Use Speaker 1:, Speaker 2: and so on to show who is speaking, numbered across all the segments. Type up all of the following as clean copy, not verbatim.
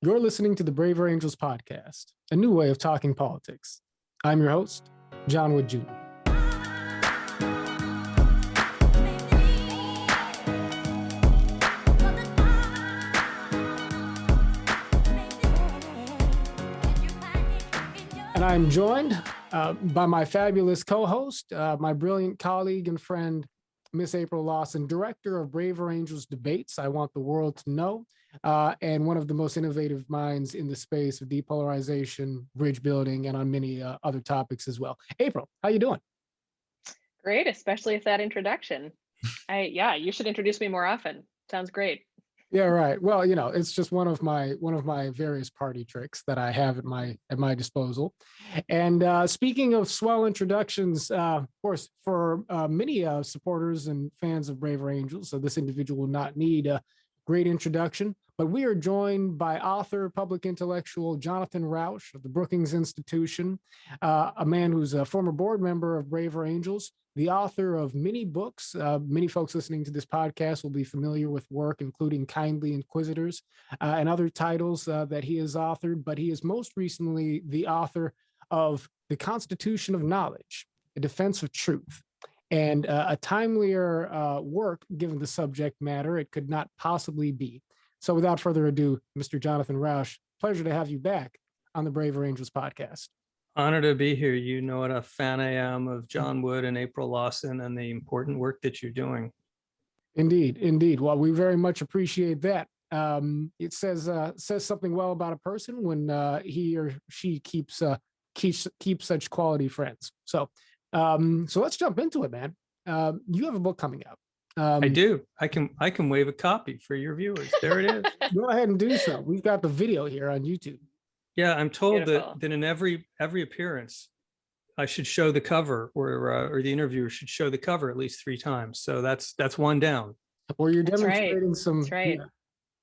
Speaker 1: You're listening to the Braver Angels podcast, a new way of talking politics. I'm your host, John Wood Jr. And I'm joined by my fabulous co-host, my brilliant colleague and friend, Miss April Lawson, director of Braver Angels Debates, I Want the World to Know, and one of the most innovative minds in the space of depolarization, bridge building, and on many other topics as well. April, how you doing?
Speaker 2: Great, especially with that introduction. You should introduce me more often. Sounds great.
Speaker 1: Yeah, right. Well, you know, it's just one of my various party tricks that I have at my disposal. And speaking of swell introductions, of course, for many supporters and fans of Braver Angels, so this individual will not need a great introduction. But we are joined by author, public intellectual Jonathan Rauch of the Brookings Institution, a man who's a former board member of Braver Angels, the author of many books. Many folks listening to this podcast will be familiar with work, including Kindly Inquisitors and other titles that he has authored. But he is most recently the author of The Constitution of Knowledge, A Defense of Truth. And a timelier work, given the subject matter, it could not possibly be. So without further ado, Mr. Jonathan Rauch, pleasure to have you back on the Braver Angels podcast.
Speaker 3: Honor to be here. You know what a fan I am of John Wood and April Lawson and the important work that you're doing.
Speaker 1: Indeed, indeed. Well, we very much appreciate that. It says something well about a person when he or she keeps such quality friends. So let's jump into it, man. You have a book coming out.
Speaker 3: I do. I can wave a copy for your viewers. There it is.
Speaker 1: Go ahead and do so. We've got the video here on YouTube.
Speaker 3: Yeah, I'm told that in every appearance, I should show the cover, or the interviewer should show the cover at least 3 times. So that's one down.
Speaker 1: Or you're demonstrating some.
Speaker 2: That's right.
Speaker 1: Yeah,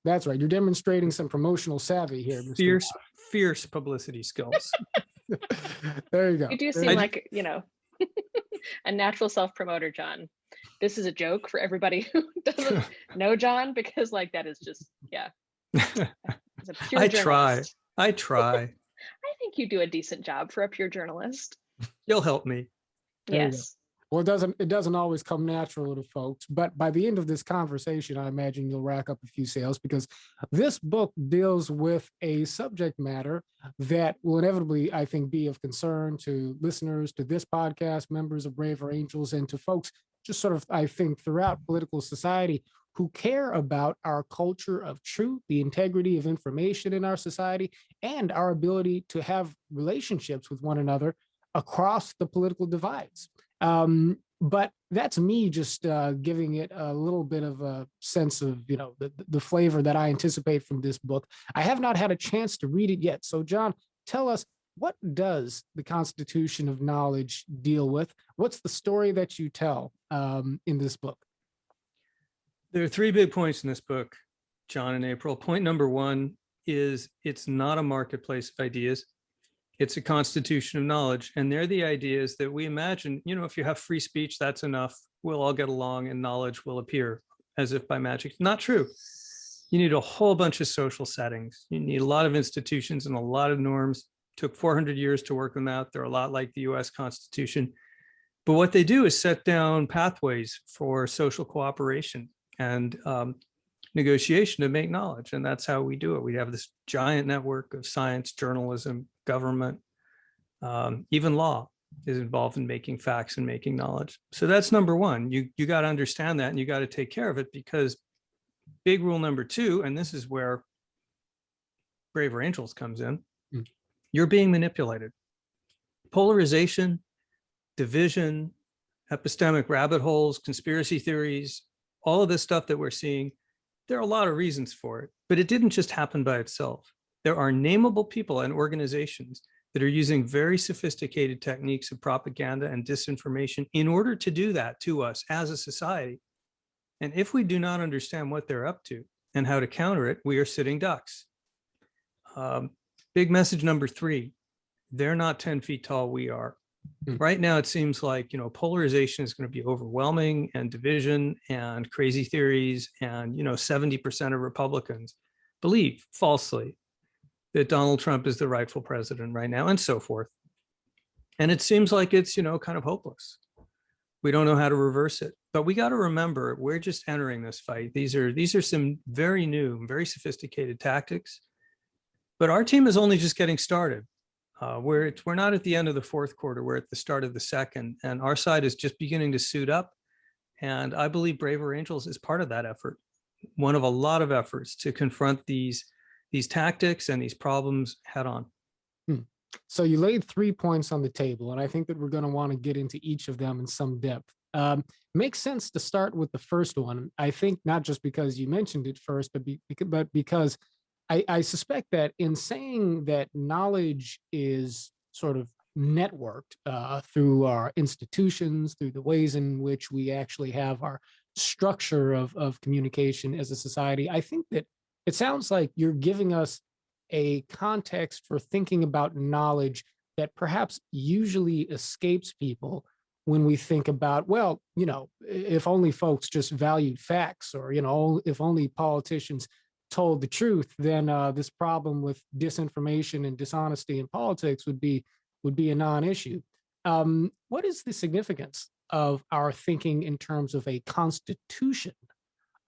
Speaker 1: that's right. You're demonstrating some promotional savvy here, Mr.
Speaker 3: Fierce publicity skills.
Speaker 1: There you go.
Speaker 2: You do seem like, a natural self-promoter, John. This is a joke for everybody who doesn't know John, because that is just, yeah. It's a pure journalist.
Speaker 3: I try.
Speaker 2: I think you do a decent job for a pure journalist.
Speaker 3: You'll help me.
Speaker 2: Yes.
Speaker 1: Well, it doesn't always come natural to folks, but by the end of this conversation, I imagine you'll rack up a few sales, because this book deals with a subject matter that will inevitably, I think, be of concern to listeners, to this podcast, members of Braver Angels, and to folks just sort of, I think, throughout political society who care about our culture of truth, the integrity of information in our society, and our ability to have relationships with one another across the political divides. But that's me just giving it a little bit of a sense of, the flavor that I anticipate from this book. I have not had a chance to read it yet. So, John, tell us, what does the Constitution of Knowledge deal with? What's the story that you tell in this book?
Speaker 3: There are 3 big points in this book, John and April. Point number 1 is it's not a marketplace of ideas. It's a constitution of knowledge. And they're the ideas that we imagine, if you have free speech, that's enough. We'll all get along and knowledge will appear as if by magic. Not true. You need a whole bunch of social settings. You need a lot of institutions and a lot of norms. It took 400 years to work them out. They're a lot like the US Constitution. But what they do is set down pathways for social cooperation and negotiation to make knowledge. And that's how we do it. We have this giant network of science, journalism, government, even law is involved in making facts and making knowledge. So that's number 1. You got to understand that, and you got to take care of it, because big rule number 2, and this is where Braver Angels comes in, you're being manipulated. Polarization, division, epistemic rabbit holes, conspiracy theories, all of this stuff that we're seeing, there are a lot of reasons for it, but it didn't just happen by itself. There are nameable people and organizations that are using very sophisticated techniques of propaganda and disinformation in order to do that to us as a society. And if we do not understand what they're up to and how to counter it, we are sitting ducks. Big message number 3, they're not 10 feet tall, we are. Right now, it seems like, polarization is going to be overwhelming, and division and crazy theories, and, 70% of Republicans believe falsely that Donald Trump is the rightful president right now, and so forth. And it seems like it's, kind of hopeless. We don't know how to reverse it. But we got to remember, we're just entering this fight. These are some very new, very sophisticated tactics. But our team is only just getting started. We're not at the end of the fourth quarter. We're at the start of the second. And our side is just beginning to suit up. And I believe Braver Angels is part of that effort. One of a lot of efforts to confront these tactics and these problems head on.
Speaker 1: So you laid 3 points on the table, and I think that we're going to want to get into each of them in some depth. Makes sense to start with the first one. I think not just because you mentioned it first, but because I suspect that in saying that knowledge is sort of networked through our institutions, through the ways in which we actually have our structure of communication as a society, I think that it sounds like you're giving us a context for thinking about knowledge that perhaps usually escapes people when we think about, well, if only folks just valued facts, or, if only politicians told the truth, then this problem with disinformation and dishonesty in politics would be a non-issue. What is the significance of our thinking in terms of a constitution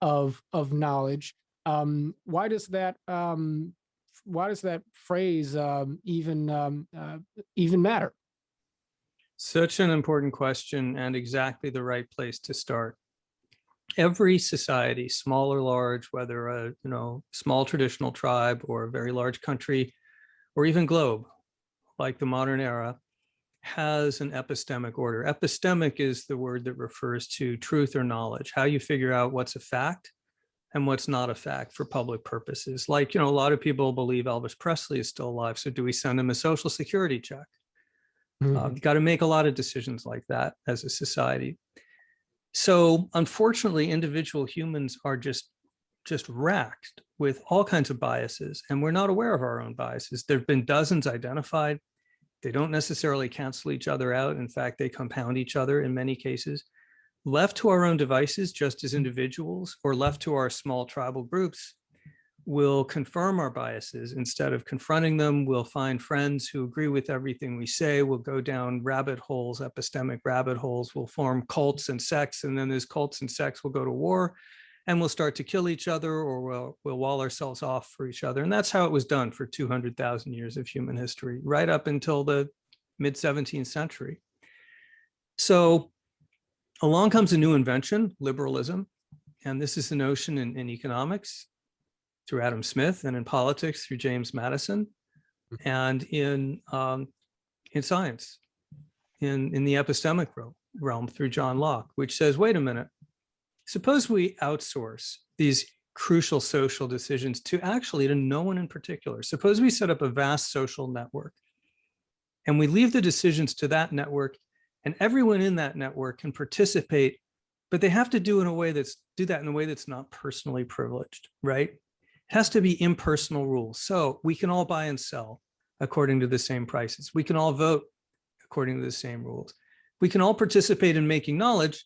Speaker 1: of knowledge? Why does that phrase even matter?
Speaker 3: Such an important question, and exactly the right place to start. Every society, small or large, whether a small traditional tribe or a very large country, or even globe, like the modern era, has an epistemic order. Epistemic is the word that refers to truth or knowledge, how you figure out what's a fact and what's not a fact for public purposes. Like, a lot of people believe Elvis Presley is still alive, so do we send him a Social Security check? You've got to make a lot of decisions like that as a society. So unfortunately, individual humans are just racked with all kinds of biases, and we're not aware of our own biases. There have been dozens identified. They don't necessarily cancel each other out. In fact, they compound each other in many cases. Left to our own devices, just as individuals, or left to our small tribal groups, we'll confirm our biases. Instead of confronting them, we'll find friends who agree with everything we say. We'll go down rabbit holes, epistemic rabbit holes. We'll form cults and sects, and then those cults and sects will go to war, and we'll start to kill each other, or we'll wall ourselves off for each other. And that's how it was done for 200,000 years of human history, right up until the mid-17th century. So along comes a new invention, liberalism. And this is the notion in economics through Adam Smith, and in politics through James Madison, and in science, in the epistemic realm through John Locke, which says, wait a minute, suppose we outsource these crucial social decisions to no one in particular. Suppose we set up a vast social network and we leave the decisions to that network, and everyone in that network can participate, but they have to do that in a way that's not personally privileged, right? It has to be impersonal rules. So we can all buy and sell according to the same prices. We can all vote according to the same rules. We can all participate in making knowledge,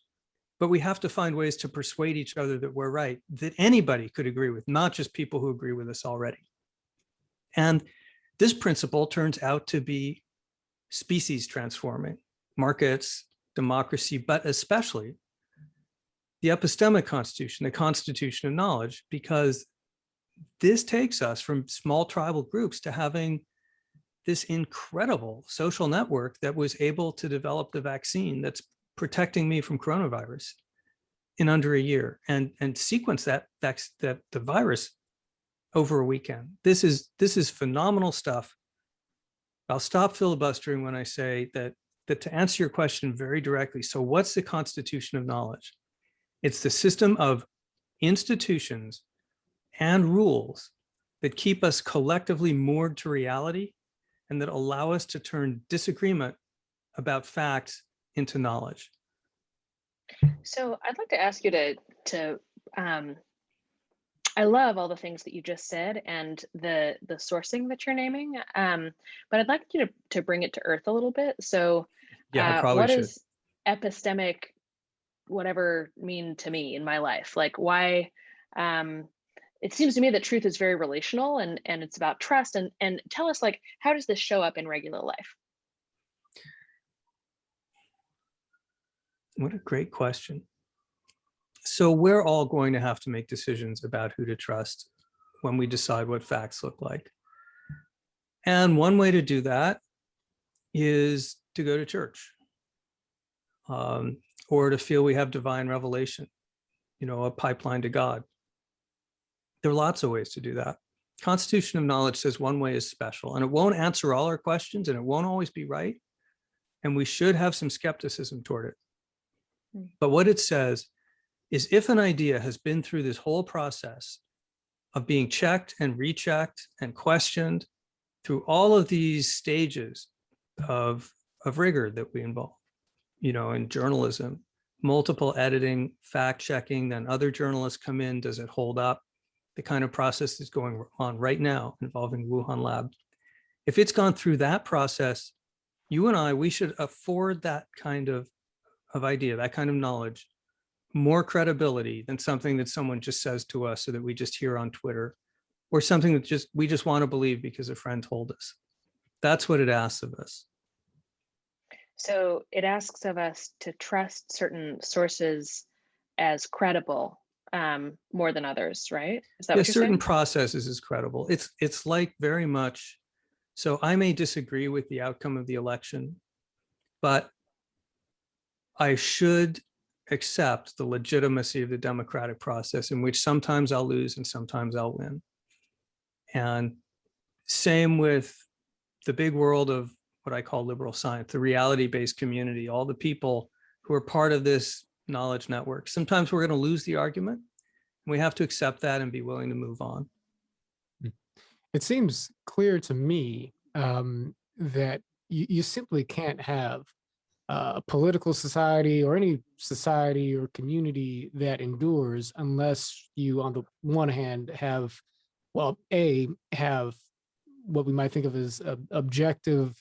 Speaker 3: but we have to find ways to persuade each other that we're right, that anybody could agree with, not just people who agree with us already. And this principle turns out to be species transforming, markets, democracy, but especially the epistemic constitution, the constitution of knowledge, because this takes us from small tribal groups to having this incredible social network that was able to develop the vaccine that's protecting me from coronavirus in under a year, and sequence the virus over a weekend. This is phenomenal stuff. I'll stop filibustering when I say that to answer your question very directly. So what's the constitution of knowledge? It's the system of institutions and rules that keep us collectively moored to reality, and that allow us to turn disagreement about facts into knowledge.
Speaker 2: So I'd like to ask you to I love all the things that you just said and the sourcing that you're naming, but I'd like you to bring it to earth a little bit. So
Speaker 3: yeah, I probably
Speaker 2: what
Speaker 3: should.
Speaker 2: does epistemic whatever mean to me in my life? Like why it seems to me that truth is very relational, and it's about trust. And tell us, like, how does this show up in regular life?
Speaker 3: What a great question. So we're all going to have to make decisions about who to trust when we decide what facts look like. And one way to do that is to go to church, or to feel we have divine revelation, a pipeline to God. There are lots of ways to do that. Constitution of Knowledge says one way is special, and it won't answer all our questions, and it won't always be right. And we should have some skepticism toward it. But what it says is, if an idea has been through this whole process of being checked and rechecked and questioned through all of these stages of rigor that we involve, in journalism, multiple editing, fact checking, then other journalists come in, does it hold up? The kind of process that's going on right now involving Wuhan lab. If it's gone through that process, you and I, we should afford that kind of idea, that kind of knowledge, more credibility than something that someone just says to us or that we just hear on Twitter, or something that we just want to believe because a friend told us. That's what it asks of us.
Speaker 2: So it asks of us to trust certain sources as credible, more than others, right? Is that what you're
Speaker 3: certain
Speaker 2: saying?
Speaker 3: processes is credible. It's like very much, so I may disagree with the outcome of the election, but I should accept the legitimacy of the democratic process, in which sometimes I'll lose and sometimes I'll win. And same with the big world of what I call liberal science, the reality-based community, all the people who are part of this knowledge network. Sometimes we're going to lose the argument. We have to accept that and be willing to move on.
Speaker 1: It seems clear to me that you simply can't have a political society or any society or community that endures unless you, on the one hand, have what we might think of as objective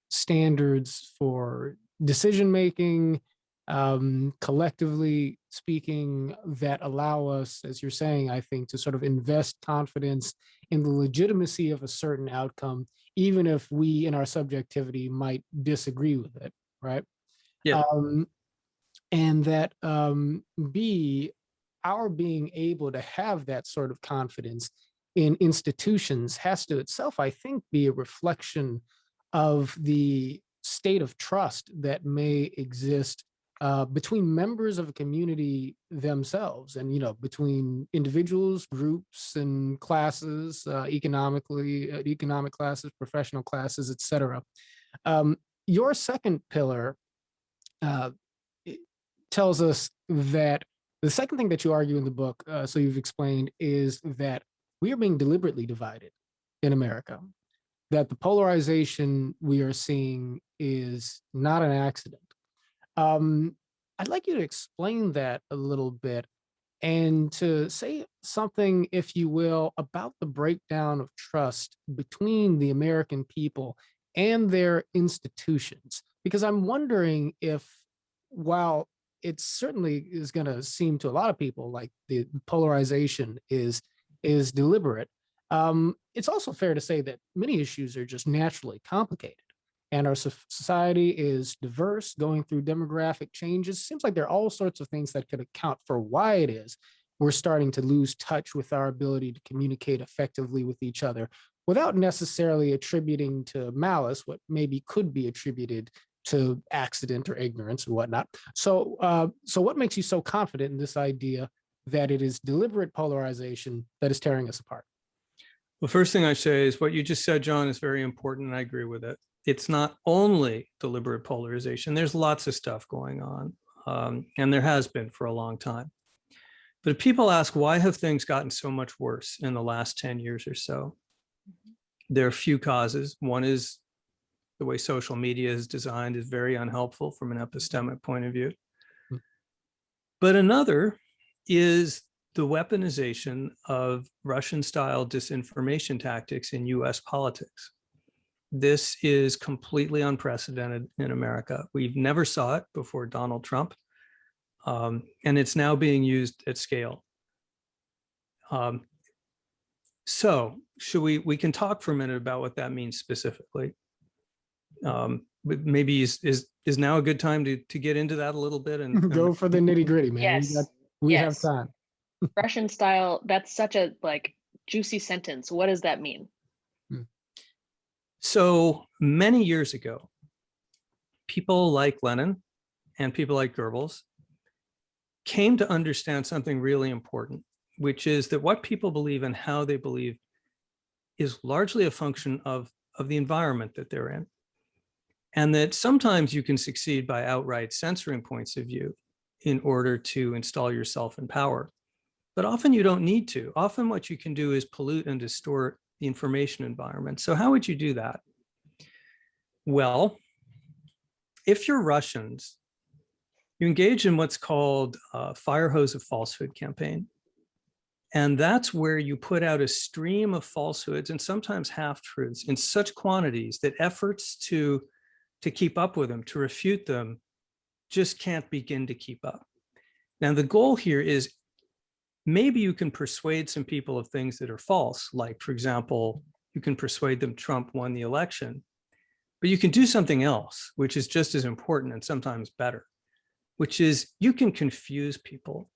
Speaker 1: standards for decision making, collectively speaking, that allow us, as you're saying, I think, to sort of invest confidence in the legitimacy of a certain outcome, even if we in our subjectivity might disagree with it, right?
Speaker 3: Yeah.
Speaker 1: And that B, our being able to have that sort of confidence in institutions has to itself, I think, be a reflection of the state of trust that may exist between members of a community themselves, and between individuals, groups, and classes, economic classes, professional classes, etc. Your second pillar tells us that the second thing that you argue in the book, so you've explained, is that we are being deliberately divided in America, that the polarization we are seeing is not an accident. I'd like you to explain that a little bit and to say something, if you will, about the breakdown of trust between the American people and their institutions. Because I'm wondering if, while it certainly is going to seem to a lot of people like the polarization is deliberate, it's also fair to say that many issues are just naturally complicated. And our society is diverse, going through demographic changes. Seems like there are all sorts of things that could account for why it is we're starting to lose touch with our ability to communicate effectively with each other, without necessarily attributing to malice what maybe could be attributed to accident or ignorance and whatnot. So what makes you so confident in this idea that it is deliberate polarization that is tearing us apart?
Speaker 3: The first thing I say is what you just said, John, is very important, and I agree with it. It's not only deliberate polarization. There's lots of stuff going on, and there has been for a long time. But if people ask, why have things gotten so much worse in the last 10 years or so? There are a few causes. One is the way social media is designed is very unhelpful from an epistemic point of view. But another is the weaponization of Russian-style disinformation tactics in US politics. This is completely unprecedented in America. We've never saw it before Donald Trump, and it's now being used at scale. So we can talk for a minute about what that means specifically. But maybe is now a good time to get into that a little bit and
Speaker 1: Go for the nitty gritty, man.
Speaker 2: Yes.
Speaker 1: We have
Speaker 2: Yes.
Speaker 1: time.
Speaker 2: Russian style, that's such a like juicy sentence. What does that mean?
Speaker 3: So many years ago, people like Lenin and people like Goebbels came to understand something really important, which is that what people believe and how they believe is largely a function of the environment that they're in. And that sometimes you can succeed by outright censoring points of view in order to install yourself in power. But often you don't need to. Often what you can do is pollute and distort the information environment. So how would you do that? Well, if you're Russians, you engage in what's called a fire hose of falsehood campaign. And that's where you put out a stream of falsehoods and sometimes half-truths in such quantities that efforts to keep up with them, to refute them, just can't begin to keep up. Now, the goal here is maybe you can persuade some people of things that are false. Like, for example, you can persuade them Trump won the election, but you can do something else, which is just as important and sometimes better, which is you can confuse people.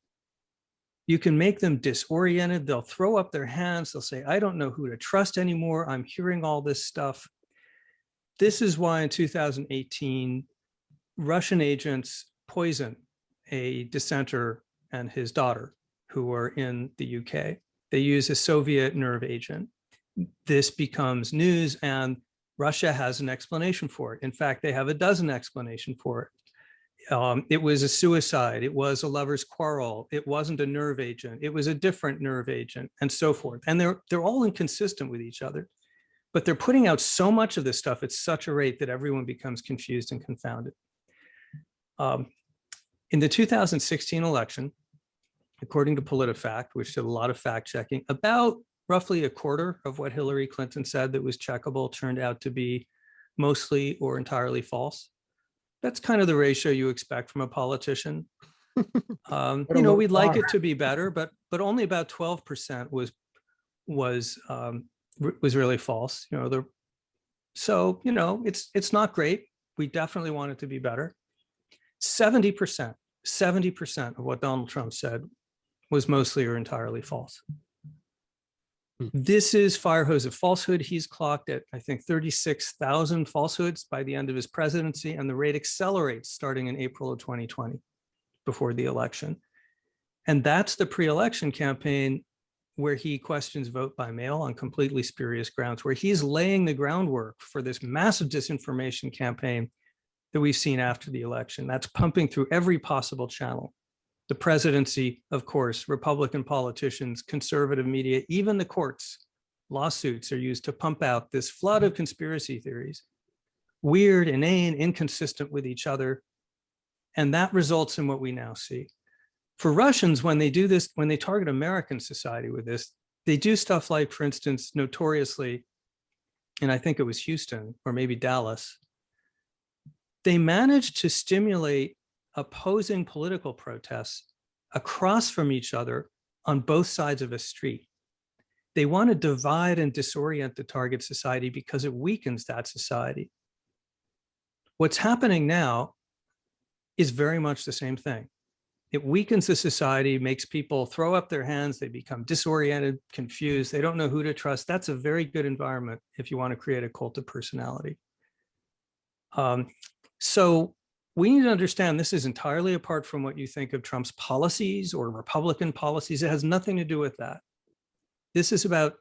Speaker 3: You can make them disoriented. They'll throw up their hands. They'll say, I don't know who to trust anymore. I'm hearing all this stuff. This is why in 2018, Russian agents poisoned a dissenter and his daughter who were in the UK. They use a Soviet nerve agent. This becomes news and Russia has an explanation for it. In fact, they have a dozen explanations for it. It was a suicide. It was a lover's quarrel. It wasn't a nerve agent. It was a different nerve agent and so forth. And they're all inconsistent with each other, but they're putting out so much of this stuff at such a rate that everyone becomes confused and confounded. In the 2016 election, according to PolitiFact, which did a lot of fact checking, about roughly a quarter of what Hillary Clinton said that was checkable turned out to be mostly or entirely false. That's kind of the ratio you expect from a politician. We'd like it to be better, but only about 12% was really false. It's not great. We definitely want it to be better. 70% of what Donald Trump said was mostly or entirely false. This is fire hose of falsehood. He's clocked at, I think, 36,000 falsehoods by the end of his presidency, and the rate accelerates starting in April of 2020, before the election. And that's the pre-election campaign where he questions vote by mail on completely spurious grounds, where he's laying the groundwork for this massive disinformation campaign that we've seen after the election. That's pumping through every possible channel. The presidency, of course, Republican politicians, conservative media, even the courts. Lawsuits are used to pump out this flood of conspiracy theories, weird, inane, inconsistent with each other. And that results in what we now see. For Russians, when they do this, when they target American society with this, they do stuff like, for instance, notoriously, and I think it was Houston or maybe Dallas, they managed to stimulate opposing political protests across from each other on both sides of a street. They want to divide and disorient the target society because it weakens that society. What's happening now is very much the same thing. It weakens the society, makes people throw up their hands, they become disoriented, confused, they don't know who to trust. That's a very good environment if you want to create a cult of personality. So we need to understand this is entirely apart from what you think of Trump's policies or Republican policies. It has nothing to do with that. This is about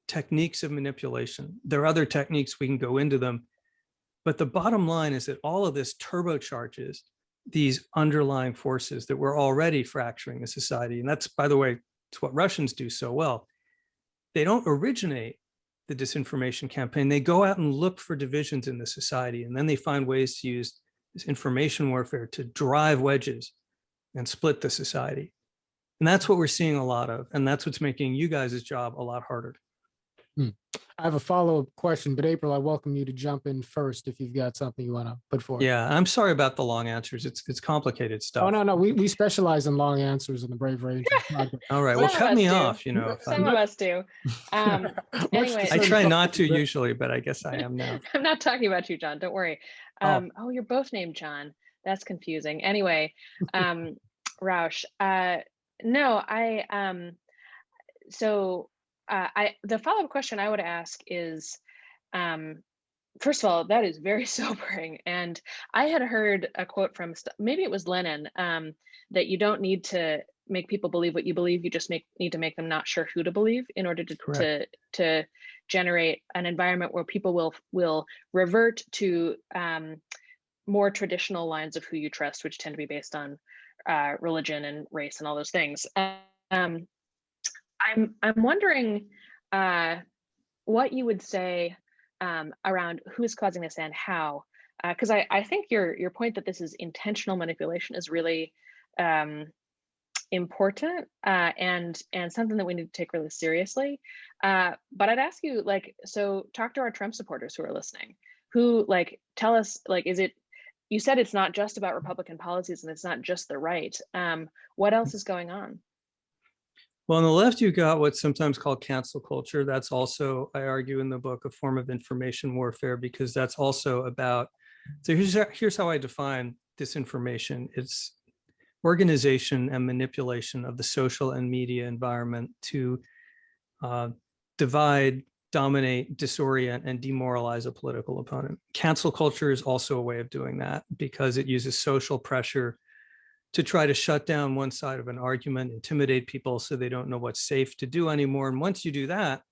Speaker 3: techniques of manipulation. There are other techniques, we can go into them, but the bottom line is that all of this turbocharges these underlying forces that were already fracturing the society. And that's, by the way, it's what Russians do so well. They don't originate the disinformation campaign. They go out and look for divisions in the society, and then they find ways to use this information warfare to drive wedges and split the society. And that's what we're seeing a lot of. And that's what's making you guys' job a lot harder.
Speaker 1: Hmm. I have a follow-up question, but April, I welcome you to jump in first if you've got something you want to put forward.
Speaker 3: Yeah, I'm sorry about the long answers. It's complicated
Speaker 1: Oh,
Speaker 3: stuff.
Speaker 1: no, we specialize in long answers in the Brave Rangers project.
Speaker 3: All right, well, cut me off, you know. If
Speaker 2: Some of us do. Anyway,
Speaker 3: I try not to usually, but I guess I am now.
Speaker 2: I'm not talking about you, John. Don't worry. Oh, you're both named John. That's confusing. Anyway, Rauch. No, the follow-up question I would ask is, first of all, that is very sobering. And I had heard a quote from, maybe it was Lenin, that you don't need to make people believe what you believe. You just need to make them not sure who to believe in order to generate an environment where people will revert to more traditional lines of who you trust, which tend to be based on religion and race and all those things. I'm wondering what you would say around who's causing this and how, because I think your point that this is intentional manipulation is really important and something that we need to take really seriously. But I'd ask you, so talk to our Trump supporters who are listening, who tell us, is it, you said it's not just about Republican policies and it's not just the right. What else is going on?
Speaker 3: Well, on the left, you got what's sometimes called cancel culture. That's also, I argue in the book, a form of information warfare, because that's also about, so here's how I define disinformation. It's organization and manipulation of the social and media environment to divide, dominate, disorient, and demoralize a political opponent. Cancel culture is also a way of doing that because it uses social pressure to try to shut down one side of an argument, intimidate people so they don't know what's safe to do anymore. And once you do that,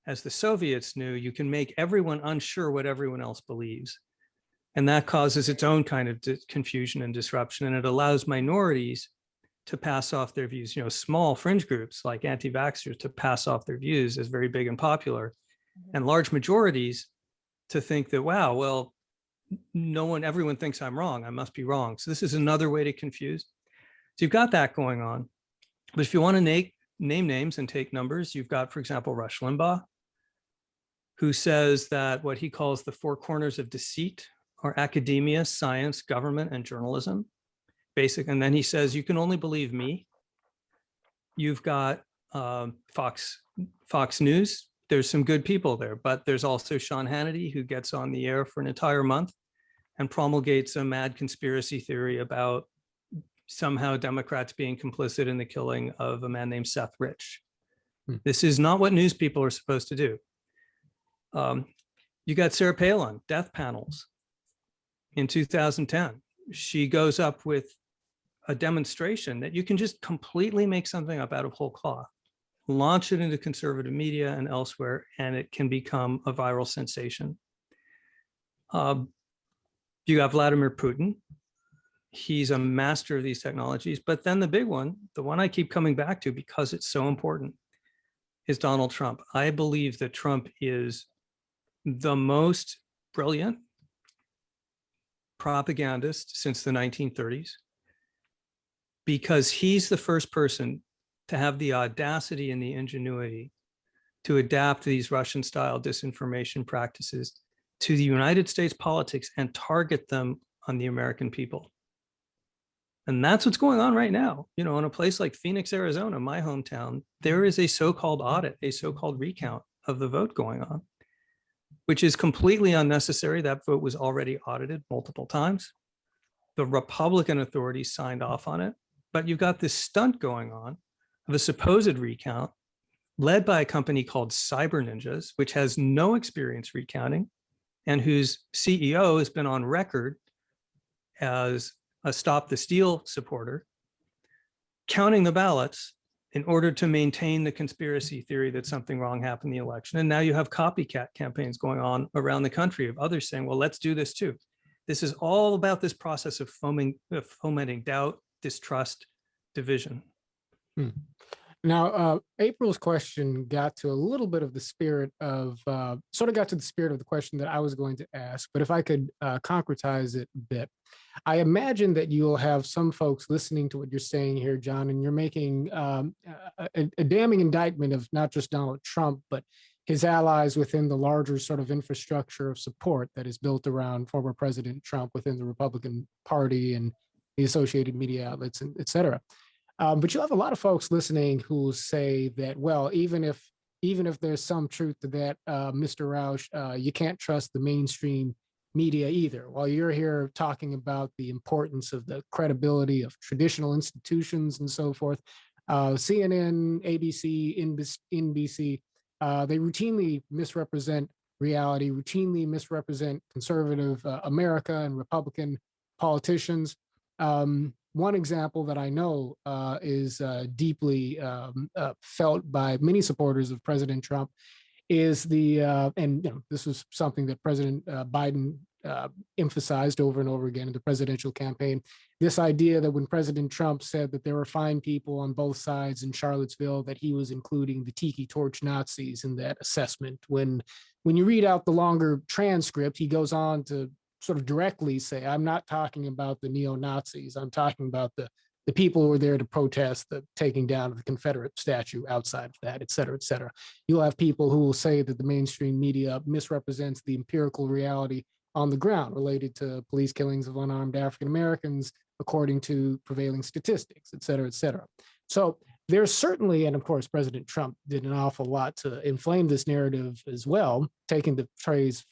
Speaker 3: as the Soviets knew, you can make everyone unsure what everyone else believes. And that causes its own kind of confusion and disruption. And it allows minorities to pass off their views, small fringe groups like anti-vaxxers to pass off their views as very big and popular, and large majorities to think that, wow, well, everyone thinks I'm wrong. I must be wrong. So this is another way to confuse. So you've got that going on. But if you want to name names and take numbers, you've got, for example, Rush Limbaugh, who says that what he calls the four corners of deceit are academia, science, government, and journalism. And then he says, you can only believe me. You've got Fox News. There's some good people there, but there's also Sean Hannity, who gets on the air for an entire month and promulgates a mad conspiracy theory about somehow Democrats being complicit in the killing of a man named Seth Rich. This is not what news people are supposed to do. You got Sarah Palin, death panels. In 2010, she goes up with a demonstration that you can just completely make something up out of whole cloth, launch it into conservative media and elsewhere, and it can become a viral sensation. You got Vladimir Putin. He's a master of these technologies. But then the big one, the one I keep coming back to because it's so important, is Donald Trump. I believe that Trump is the most brilliant propagandist since the 1930s, because he's the first person to have the audacity and the ingenuity to adapt these Russian-style disinformation practices to the United States politics and target them on the American people. And that's what's going on right now. In a place like Phoenix, Arizona, my hometown, there is a so-called audit, a so-called recount of the vote going on, which is completely unnecessary. That vote was already audited multiple times. The Republican authorities signed off on it, but you've got this stunt going on of a supposed recount led by a company called Cyber Ninjas, which has no experience recounting and whose CEO has been on record as a Stop the Steal supporter, counting the ballots in order to maintain the conspiracy theory that something wrong happened in the election. And now you have copycat campaigns going on around the country of others saying, well, let's do this too. This is all about this process of fomenting doubt, distrust, division.
Speaker 1: Now, April's question got to a little bit of the spirit of, sort of got to the spirit of the question that I was going to ask, but if I could concretize it a bit. I imagine that you'll have some folks listening to what you're saying here, John, and you're making a damning indictment of not just Donald Trump, but his allies within the larger sort of infrastructure of support that is built around former President Trump within the Republican Party and the associated media outlets, and et cetera. But you have a lot of folks listening who say that, well, even if there's some truth to that, Mr. Rauch, you can't trust the mainstream media either. While you're here talking about the importance of the credibility of traditional institutions and so forth, CNN, ABC, NBC, they routinely misrepresent reality, routinely misrepresent conservative America and Republican politicians. One example that I know is deeply felt by many supporters of President Trump is and this was something that President Biden emphasized over and over again in the presidential campaign, this idea that when President Trump said that there were fine people on both sides in Charlottesville, that he was including the Tiki Torch Nazis in that assessment. When you read out the longer transcript, he goes on to sort of directly say, I'm not talking about the neo-Nazis. I'm talking about the people who were there to protest the taking down of the Confederate statue outside of that, et cetera, et cetera. You'll have people who will say that the mainstream media misrepresents the empirical reality on the ground related to police killings of unarmed African Americans, according to prevailing statistics, et cetera, et cetera. So there's certainly, and of course, President Trump did an awful lot to inflame this narrative as well, taking the phrase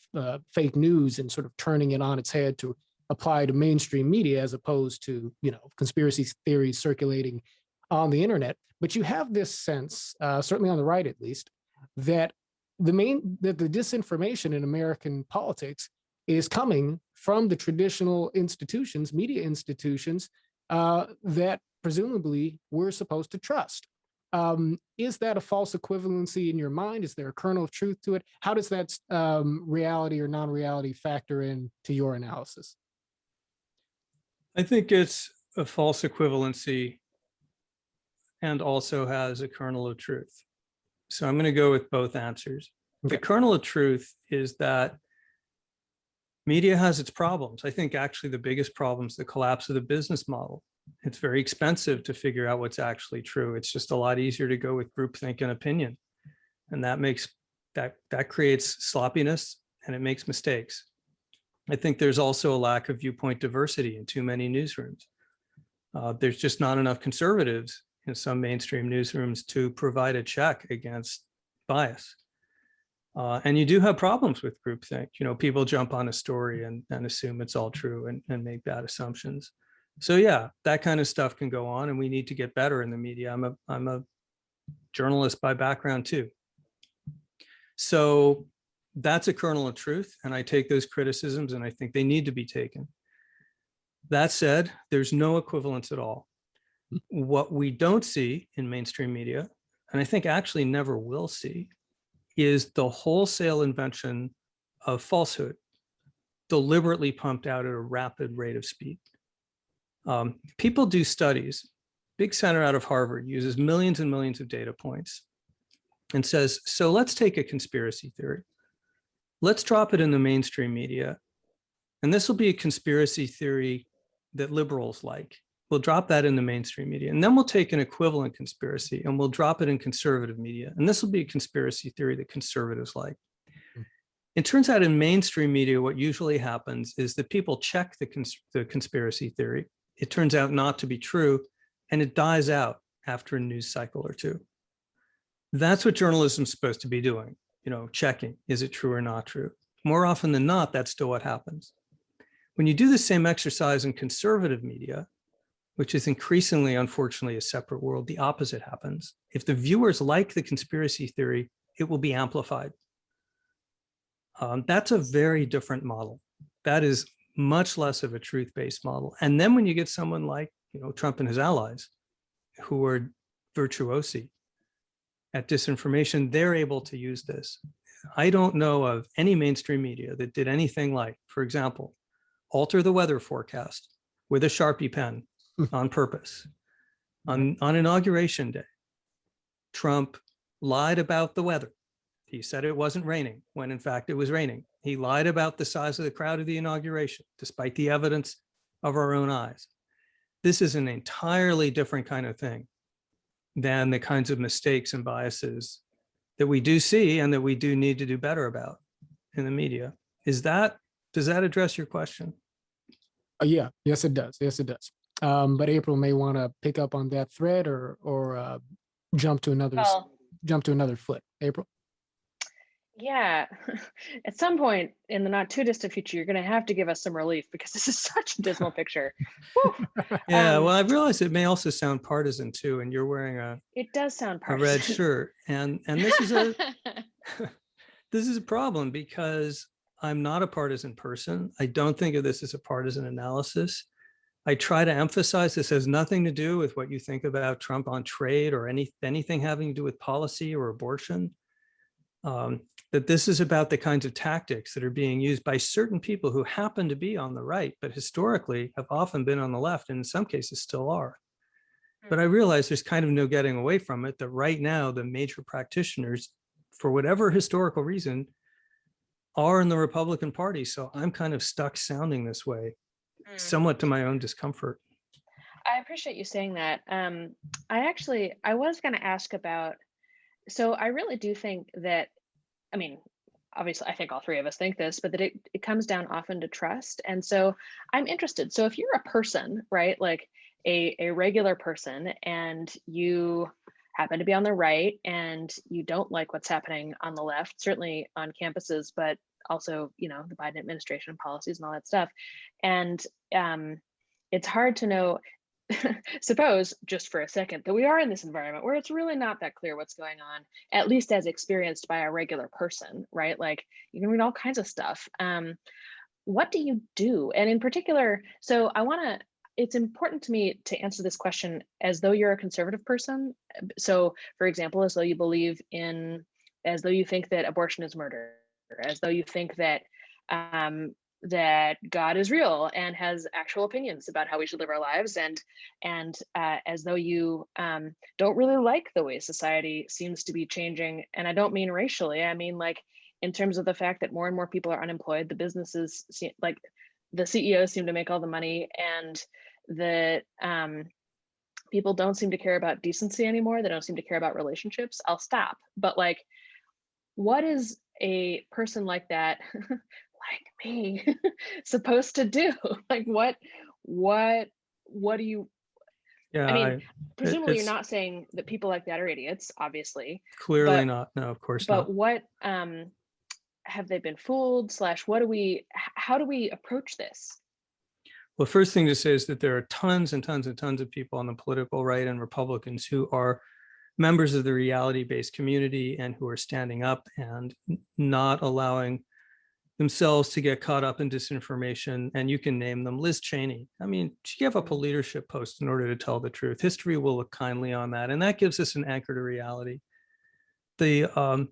Speaker 1: fake news and sort of turning it on its head to apply to mainstream media as opposed to, conspiracy theories circulating on the internet. But you have this sense, certainly on the right at least, that the disinformation in American politics is coming from the traditional institutions, media institutions, that presumably we're supposed to trust. Is that a false equivalency in your mind? Is there a kernel of truth to it? How does that reality or non-reality factor in to your analysis?
Speaker 3: I think it's a false equivalency and also has a kernel of truth. So I'm going to go with both answers. Okay. The kernel of truth is that media has its problems. I think actually the biggest problem is the collapse of the business model. It's very expensive to figure out what's actually true. It's just a lot easier to go with groupthink and opinion. And that creates sloppiness and it makes mistakes. I think there's also a lack of viewpoint diversity in too many newsrooms. There's just not enough conservatives in some mainstream newsrooms to provide a check against bias. And you do have problems with groupthink. People jump on a story and assume it's all true and make bad assumptions. So yeah, that kind of stuff can go on, and we need to get better in the media. I'm a journalist by background too. So that's a kernel of truth, and I take those criticisms and I think they need to be taken. That said, there's no equivalence at all. What we don't see in mainstream media, and I think actually never will see, is the wholesale invention of falsehood, deliberately pumped out at a rapid rate of speed. People do studies. Big center out of Harvard uses millions and millions of data points and says, so let's take a conspiracy theory. Let's drop it in the mainstream media. And this will be a conspiracy theory that liberals like. We'll drop that in the mainstream media. And then we'll take an equivalent conspiracy and we'll drop it in conservative media. And this will be a conspiracy theory that conservatives like. It turns out in mainstream media, what usually happens is that people check the conspiracy theory. It turns out not to be true, and it dies out after a news cycle or two. That's what journalism's supposed to be doing, checking, is it true or not true? More often than not, that's still what happens. When you do the same exercise in conservative media, which is increasingly, unfortunately, a separate world, the opposite happens. If the viewers like the conspiracy theory, it will be amplified. That's a very different model. That is much less of a truth-based model. And then when you get someone like, Trump and his allies, who are virtuosi at disinformation, they're able to use this. I don't know of any mainstream media that did anything like, for example, alter the weather forecast with a Sharpie pen on purpose. On Inauguration Day, Trump lied about the weather. He said it wasn't raining when in fact it was raining. He lied about the size of the crowd of the inauguration, despite the evidence of our own eyes. This is an entirely different kind of thing than the kinds of mistakes and biases that we do see and that we do need to do better about in the media. Does that address your question?
Speaker 1: Yeah, yes, it does. Yes, it does. But April may want to pick up on that thread or jump to another foot. April.
Speaker 2: Yeah, at some point in the not too distant future, you're going to have to give us some relief because this is such a dismal picture.
Speaker 3: Yeah, well, I realize it may also sound partisan too, and you're wearing
Speaker 2: it does sound
Speaker 3: a
Speaker 2: partisan.
Speaker 3: red shirt, and this is a this is a problem because I'm not a partisan person. I don't think of this as a partisan analysis. I try to emphasize this has nothing to do with what you think about Trump on trade or anything having to do with policy or abortion. That this is about the kinds of tactics that are being used by certain people who happen to be on the right, but historically have often been on the left, and in some cases still are. But I realize there's kind of no getting away from it, that right now the major practitioners, for whatever historical reason, are in the Republican Party. So I'm kind of stuck sounding this way, somewhat to my own discomfort.
Speaker 2: I appreciate you saying that. I was going to ask about, so I really do think that, I mean, obviously I think all three of us think this, but that it comes down often to trust. And so I'm interested. So if you're a person, right, like a regular person, and you happen to be on the right and you don't like what's happening on the left, certainly on campuses, but also, you know, the Biden administration policies and all that stuff. And it's hard to know, suppose just for a second, that we are in this environment where it's really not that clear what's going on, at least as experienced by a regular person, right? Like you can read all kinds of stuff. What do you do? And in particular, so it's important to me to answer this question as though you're a conservative person. So for example, as though you think that abortion is murder, as though you think that that God is real and has actual opinions about how we should live our lives, and as though you don't really like the way society seems to be changing. And I don't mean racially, I mean like in terms of the fact that more and more people are unemployed, the businesses like the CEOs seem to make all the money, and that people don't seem to care about decency anymore. They don't seem to care about relationships. I'll stop. But like, what is a person like that like me supposed to do? Like what do you,
Speaker 3: Yeah,
Speaker 2: I mean, presumably you're not saying that people like that are idiots, obviously.
Speaker 3: Clearly not. No, of course not.
Speaker 2: But what have they been fooled / how do we approach this?
Speaker 3: Well, first thing to say is that there are tons and tons and tons of people on the political right and Republicans who are members of the reality-based community and who are standing up and not allowing themselves to get caught up in disinformation. And you can name them. Liz Cheney. I mean, she gave up a leadership post in order to tell the truth. History will look kindly on that. And that gives us an anchor to reality. The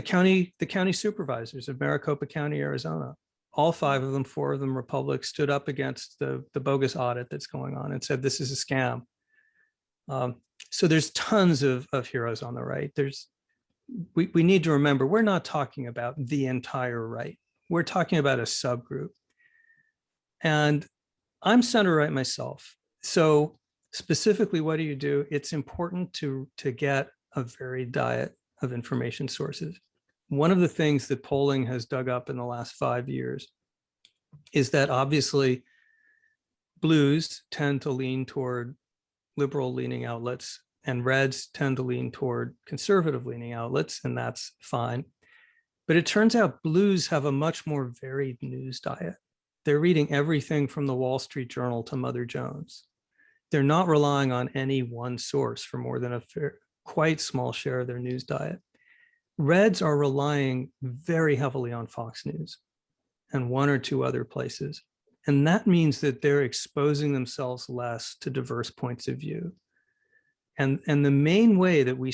Speaker 3: county supervisors of Maricopa County, Arizona, all 5 of them, 4 of them Republicans, stood up against the bogus audit that's going on and said, this is a scam. So there's tons of heroes on the right. We need to remember, we're not talking about the entire right. We're talking about a subgroup. And I'm center right myself. So specifically, what do you do? It's important to get a varied diet of information sources. One of the things that polling has dug up in the last 5 years is that obviously blues tend to lean toward liberal leaning outlets and reds tend to lean toward conservative leaning outlets, and that's fine. But it turns out blues have a much more varied news diet. They're reading everything from the Wall Street Journal to Mother Jones. They're not relying on any one source for more than a quite small share of their news diet. Reds are relying very heavily on Fox News and 1 or 2 other places. And that means that they're exposing themselves less to diverse points of view. And the main way that we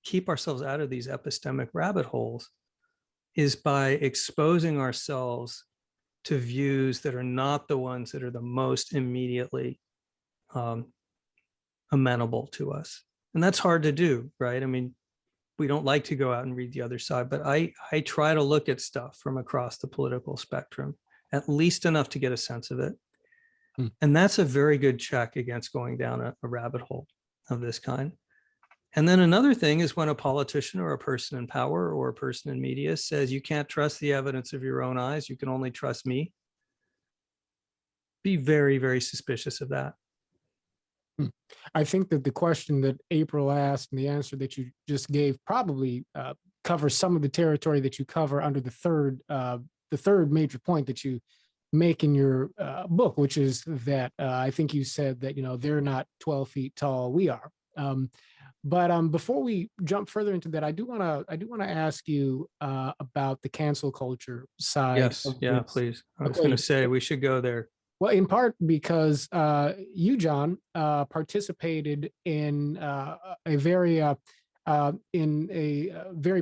Speaker 3: keep ourselves out of these epistemic rabbit holes is by exposing ourselves to views that are not the ones that are the most immediately amenable to us. And that's hard to do, right? I mean, we don't like to go out and read the other side, but I try to look at stuff from across the political spectrum, at least enough to get a sense of it. And that's a very good check against going down a rabbit hole of this kind. And then another thing is when a politician or a person in power or a person in media says, you can't trust the evidence of your own eyes, you can only trust me. Be very, very suspicious of that.
Speaker 1: I think that the question that April asked and the answer that you just gave probably covers some of the territory that you cover under the third major point that you make in your book, which is that I think you said that, they're not 12 feet tall, we are. But before we jump further into that, I do want to ask you about the cancel culture side.
Speaker 3: Yes, yeah, please. I was going to say we should go there.
Speaker 1: Well, in part because you, John, participated in a very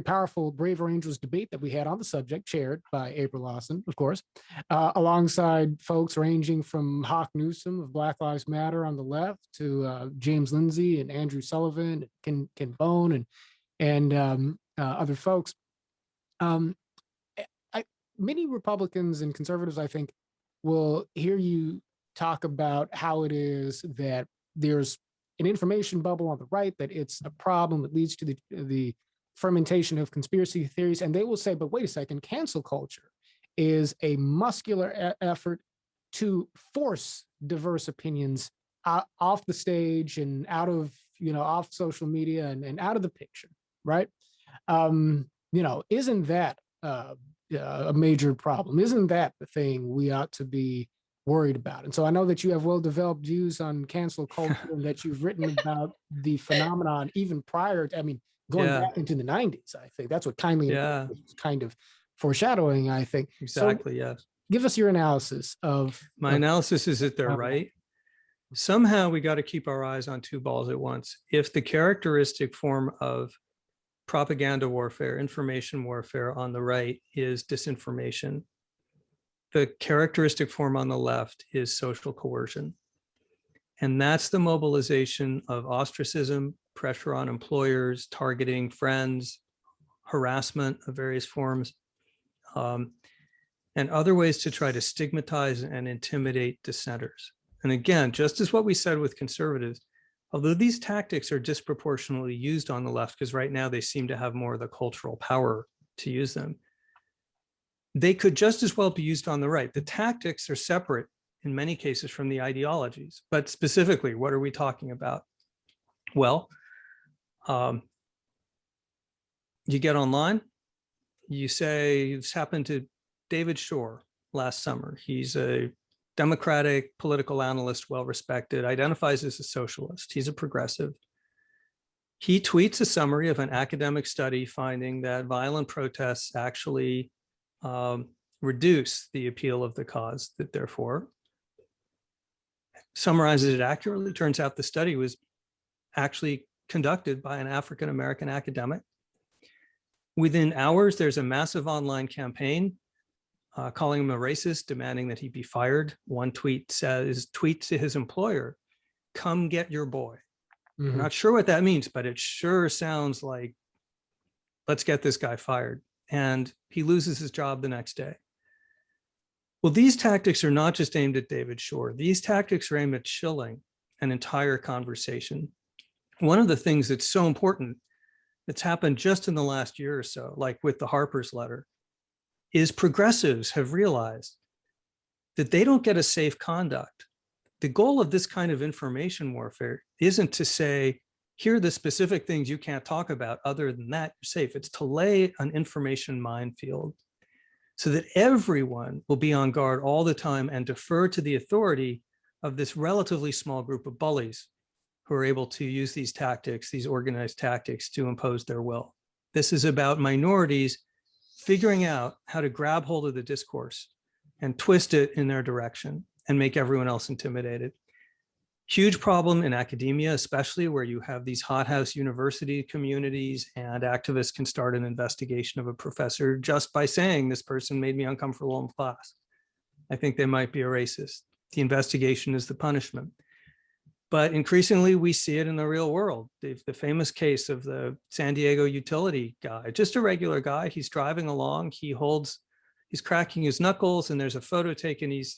Speaker 1: powerful Brave or Angels debate that we had on the subject, chaired by April Lawson, of course, alongside folks ranging from Hawk Newsom of Black Lives Matter on the left to James Lindsay and Andrew Sullivan, Ken Bone, and other folks. Many Republicans and conservatives, I think, will hear you talk about how it is that there's an information bubble on the right, that it's a problem that leads to the fermentation of conspiracy theories. And they will say, but wait a second, cancel culture is a muscular effort to force diverse opinions off the stage and out of, off social media and out of the picture, right? Isn't that a major problem? Isn't that the thing we ought to be worried about? And so I know that you have well-developed views on cancel culture and that you've written about the phenomenon even prior to, going back into the 90s, I think. That's what kindly was kind of foreshadowing, I think.
Speaker 3: Exactly,
Speaker 1: so,
Speaker 3: yes.
Speaker 1: Give us your analysis of...
Speaker 3: My analysis is that they're right. Somehow we got to keep our eyes on two balls at once. If the characteristic form of propaganda warfare, information warfare on the right is disinformation, the characteristic form on the left is social coercion. And that's the mobilization of ostracism, pressure on employers, targeting friends, harassment of various forms, and other ways to try to stigmatize and intimidate dissenters. And again, just as what we said with conservatives, although these tactics are disproportionately used on the left, because right now they seem to have more of the cultural power to use them, they could just as well be used on the right. The tactics are separate in many cases from the ideologies, but specifically, what are we talking about? Well, you get online, you say, this happened to David Shore last summer. He's a Democratic political analyst, well-respected, identifies as a socialist. He's a progressive. He tweets a summary of an academic study finding that violent protests actually reduce the appeal of the cause, that therefore summarizes it accurately. Turns out the study was actually conducted by an African-American academic. Within hours, there's a massive online campaign calling him a racist, demanding that he be fired. One tweet to his employer, "Come get your boy." I'm not sure what that means, but it sure sounds like, let's get this guy fired. And he loses his job the next day. Well, these tactics are not just aimed at David Shore. These tactics are aimed at chilling an entire conversation. One of the things that's so important that's happened just in the last year or so, like with the Harper's letter, is progressives have realized that they don't get a safe conduct. The goal of this kind of information warfare isn't to say, here are the specific things you can't talk about. Other than that, you're safe. It's to lay an information minefield so that everyone will be on guard all the time and defer to the authority of this relatively small group of bullies who are able to use these tactics, these organized tactics, to impose their will. This is about minorities figuring out how to grab hold of the discourse and twist it in their direction and make everyone else intimidated. Huge problem in academia, especially where you have these hothouse university communities and activists can start an investigation of a professor just by saying this person made me uncomfortable in class. I think they might be a racist. The investigation is the punishment. But increasingly, we see it in the real world. The famous case of the San Diego utility guy, just a regular guy. He's driving along. He's cracking his knuckles, and there's a photo taken. He's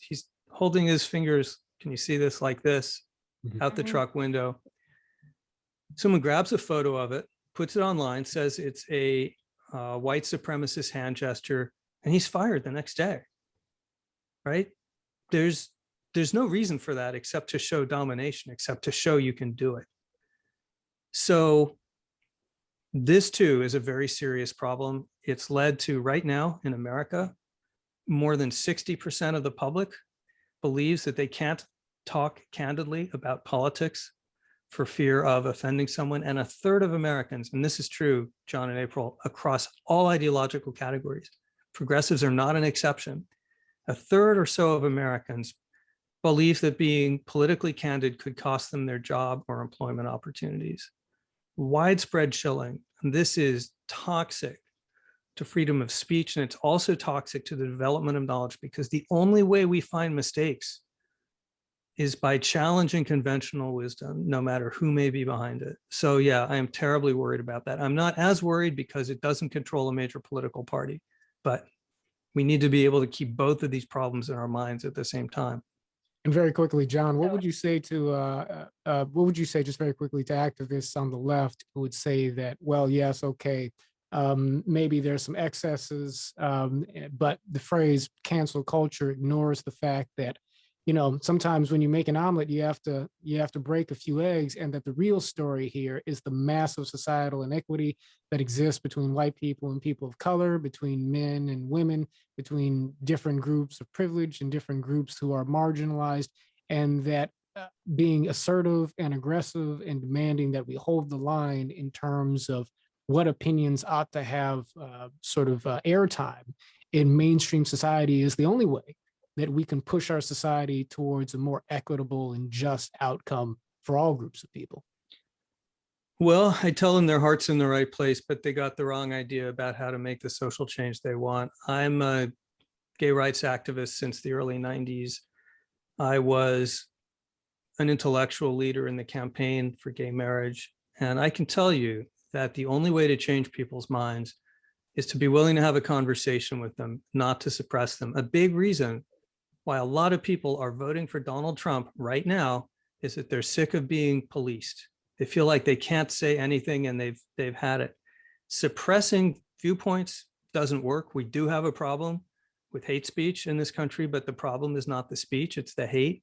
Speaker 3: holding his fingers. Can you see this like this out the truck window? Someone grabs a photo of it, puts it online, says it's a white supremacist hand gesture, and he's fired the next day, right? There's no reason for that except to show domination, except to show you can do it. So this too is a very serious problem. It's led to, right now in America, more than 60% of the public believes that they can't talk candidly about politics for fear of offending someone. And a third of Americans, and this is true, John and April, across all ideological categories, progressives are not an exception. A third or so of Americans believe that being politically candid could cost them their job or employment opportunities. Widespread chilling. And this is toxic to freedom of speech, and it's also toxic to the development of knowledge, because the only way we find mistakes is by challenging conventional wisdom, no matter who may be behind it. So yeah, I am terribly worried about that. I'm not as worried because it doesn't control a major political party, but we need to be able to keep both of these problems in our minds at the same time.
Speaker 1: And very quickly, John, what would you say to what would you say just very quickly to activists on the left who would say that, well, yes, okay, maybe there's some excesses, but the phrase cancel culture ignores the fact that, you know, sometimes when you make an omelet, you have to break a few eggs, and that the real story here is the massive societal inequity that exists between white people and people of color, between men and women, between different groups of privilege and different groups who are marginalized, and that being assertive and aggressive and demanding that we hold the line in terms of what opinions ought to have airtime in mainstream society is the only way that we can push our society towards a more equitable and just outcome for all groups of people.
Speaker 3: Well, I tell them their heart's in the right place, but they got the wrong idea about how to make the social change they want. I'm a gay rights activist since the early 90s. I was an intellectual leader in the campaign for gay marriage. And I can tell you that the only way to change people's minds is to be willing to have a conversation with them, not to suppress them. A big reason why a lot of people are voting for Donald Trump right now is that they're sick of being policed. They feel like they can't say anything, and they've had it. Suppressing viewpoints doesn't work. We do have a problem with hate speech in this country, but the problem is not the speech, it's the hate.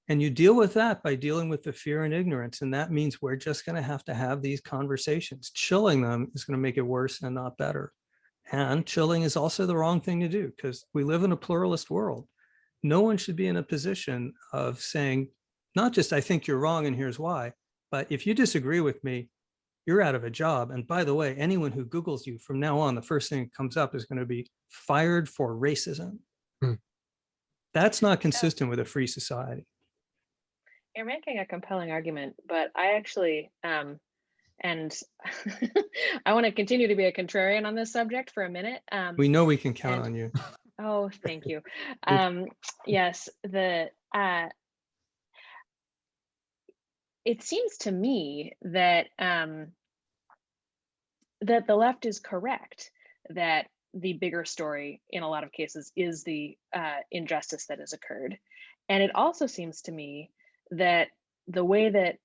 Speaker 3: And you deal with that by dealing with the fear and ignorance. And that means we're just going to have these conversations. Chilling them is going to make it worse and not better. And chilling is also the wrong thing to do, because we live in a pluralist world. No one should be in a position of saying, not just, I think you're wrong and here's why, but if you disagree with me, you're out of a job. And by the way, anyone who Googles you from now on, the first thing that comes up is going to be fired for racism. That's not consistent with a free society.
Speaker 2: You're making a compelling argument, but I actually, and I want to continue to be a contrarian on this subject for a minute.
Speaker 3: We know we can count on you.
Speaker 2: Oh, thank you. Yes, it seems to me that that the left is correct, that the bigger story in a lot of cases is the injustice that has occurred. And it also seems to me that the way that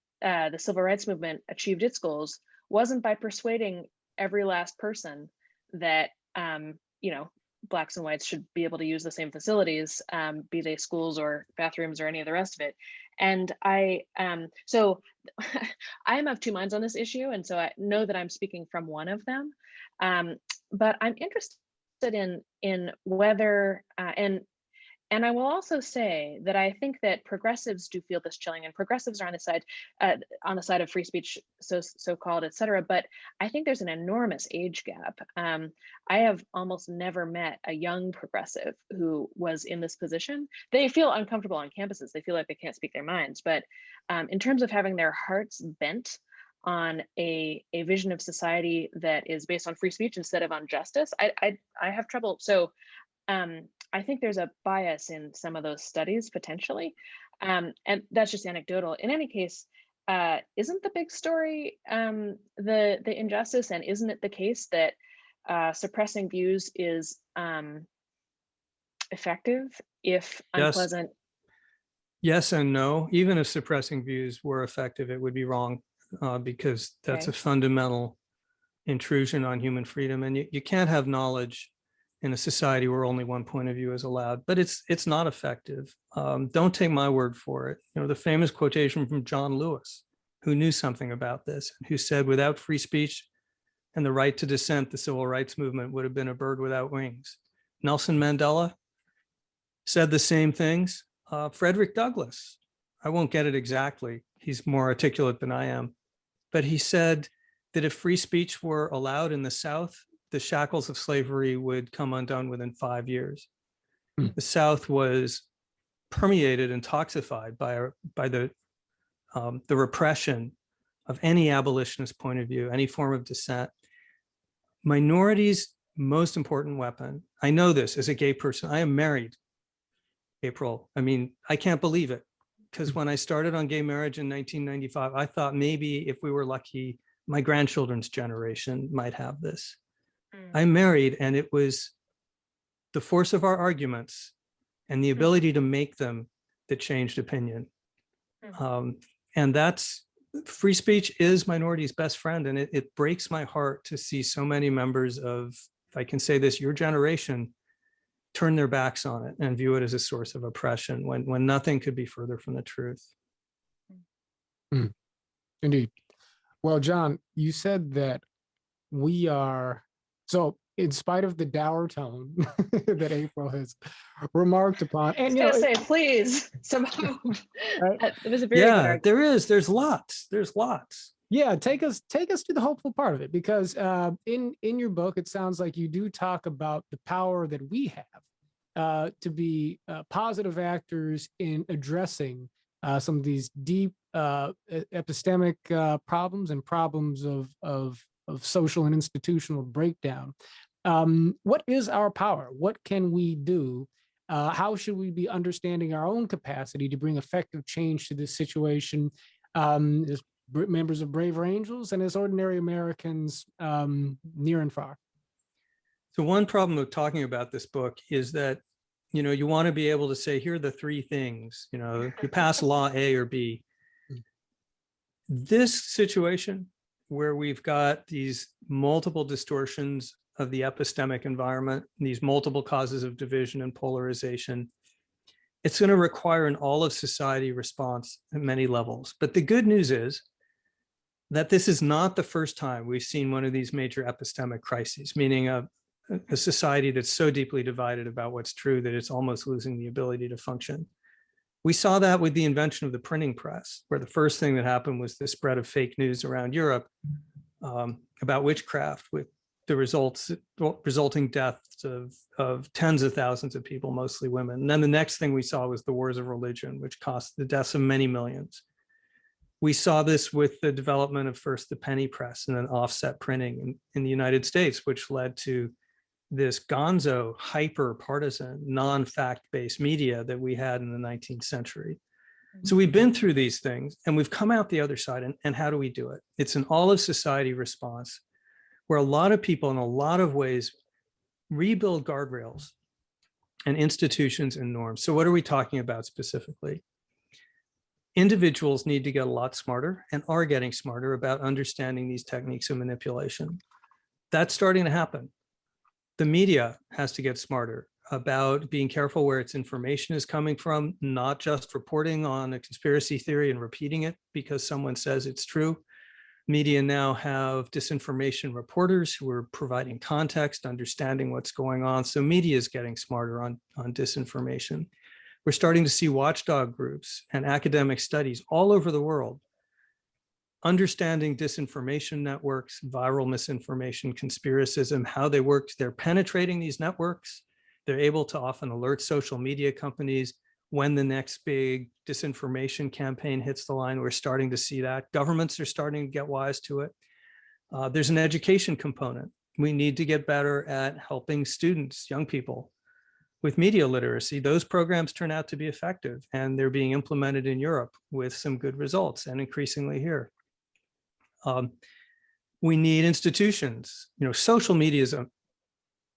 Speaker 2: the civil rights movement achieved its goals wasn't by persuading every last person that, you know, Blacks and whites should be able to use the same facilities, be they schools or bathrooms or any of the rest of it. And so I'm of two minds on this issue. And so I know that I'm speaking from one of them. But I'm interested in whether, and I will also say that I think that progressives do feel this chilling, and progressives are on the side of free speech, so-called, et cetera. But I think there's an enormous age gap. I have almost never met a young progressive who was in this position. They feel uncomfortable on campuses. They feel like they can't speak their minds. But in terms of having their hearts bent on a vision of society that is based on free speech instead of on justice, I have trouble. So I think there's a bias in some of those studies potentially, and that's just anecdotal. In any case, isn't the big story the injustice, and isn't it the case that suppressing views is effective if unpleasant?
Speaker 3: Yes and no. Even if suppressing views were effective, it would be wrong. because that's a fundamental intrusion on human freedom. And you can't have knowledge in a society where only one point of view is allowed, but it's not effective. Don't take my word for it. The famous quotation from John Lewis, who knew something about this, who said, without free speech and the right to dissent, the civil rights movement would have been a bird without wings. Nelson Mandela said the same things. Frederick Douglass, I won't get it exactly, he's more articulate than I am, but he said that if free speech were allowed in the South, the shackles of slavery would come undone within 5 years. The South was permeated and toxified by the repression of any abolitionist point of view, any form of dissent. Minorities' most important weapon. I know this as a gay person. I am married, April. I mean, I can't believe it, because when I started on gay marriage in 1995, I thought maybe if we were lucky, my grandchildren's generation might have this. I'm married, and it was the force of our arguments and the ability to make them that changed opinion. And that's, free speech is minorities' best friend. And it breaks my heart to see so many members of, if I can say this, your generation, turn their backs on it and view it as a source of oppression when nothing could be further from the truth.
Speaker 1: Indeed. Well, John, you said that we are, so in spite of the dour tone that April has remarked upon, and
Speaker 2: I was gonna say, please, some hope.
Speaker 1: Right?
Speaker 2: It was a very good argument.
Speaker 3: There's lots.
Speaker 1: Yeah, take us to the hopeful part of it, because in your book, it sounds like you do talk about the power that we have to be positive actors in addressing some of these deep epistemic problems and problems of social and institutional breakdown. What is our power? What can we do? How should we be understanding our own capacity to bring effective change to this situation as members of Braver Angels and as ordinary Americans near and far?
Speaker 3: So one problem of talking about this book is that, you want to be able to say, here are the three things, you pass law A or B. This situation where we've got these multiple distortions of the epistemic environment, these multiple causes of division and polarization, it's going to require an all of society response at many levels. But the good news is that this is not the first time we've seen one of these major epistemic crises, meaning a society that's so deeply divided about what's true that it's almost losing the ability to function. We saw that with the invention of the printing press, where the first thing that happened was the spread of fake news around Europe about witchcraft, with the resulting deaths of tens of thousands of people, mostly women. And then the next thing we saw was the wars of religion, which cost the deaths of many millions. We saw this with the development of first the penny press and then offset printing in the United States, which led to this gonzo, hyper partisan, non-fact-based media that we had in the 19th century. So we've been through these things and we've come out the other side. And how do we do it? It's an all of society response where a lot of people in a lot of ways rebuild guardrails and institutions and norms. So what are we talking about specifically? Individuals need to get a lot smarter and are getting smarter about understanding these techniques of manipulation. That's starting to happen. The media has to get smarter about being careful where its information is coming from, not just reporting on a conspiracy theory and repeating it because someone says it's true. Media now have disinformation reporters who are providing context, understanding what's going on. So media is getting smarter on disinformation. We're starting to see watchdog groups and academic studies all over the world understanding disinformation networks, viral misinformation, conspiracism, how they work. They're penetrating these networks. They're able to often alert social media companies when the next big disinformation campaign hits the line. We're starting to see that. Governments are starting to get wise to it. There's an education component. We need to get better at helping students, young people, with media literacy. Those programs turn out to be effective, and they're being implemented in Europe with some good results, and increasingly here. We need institutions. Social media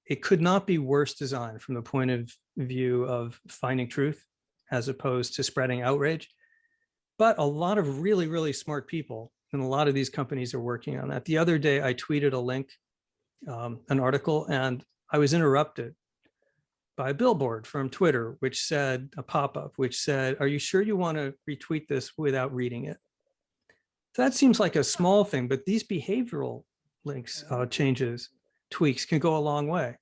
Speaker 3: it could not be worse designed from the point of view of finding truth as opposed to spreading outrage. But a lot of really, really smart people And a lot of these companies are working on that. The other day, I tweeted a link, an article, and I was interrupted by a billboard from Twitter, which said, a pop-up, which said, "Are you sure you want to retweet this without reading it?" So that seems like a small thing, but these behavioral links, changes, tweaks can go a long way.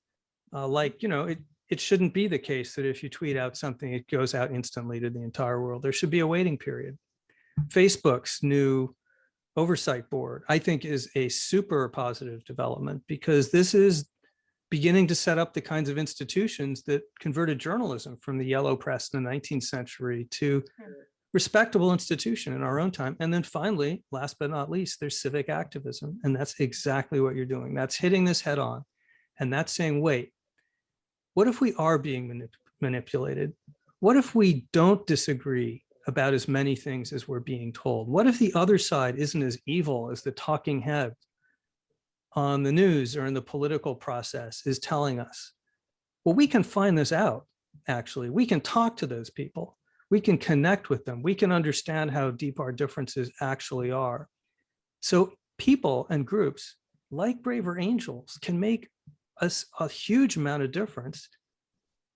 Speaker 3: Like, it shouldn't be the case that if you tweet out something, it goes out instantly to the entire world. There should be a waiting period. Facebook's new oversight board, I think, is a super positive development, because this is beginning to set up the kinds of institutions that converted journalism from the yellow press in the 19th century to respectable institution in our own time. And then finally, last but not least, there's civic activism. And that's exactly what you're doing. That's hitting this head on. And that's saying, wait, what if we are being manipulated? What if we don't disagree about as many things as we're being told? What if the other side isn't as evil as the talking head on the news or in the political process is telling us? Well, we can find this out, actually. We can talk to those people. We can connect with them. We can understand how deep our differences actually are. So people and groups like Braver Angels can make a huge amount of difference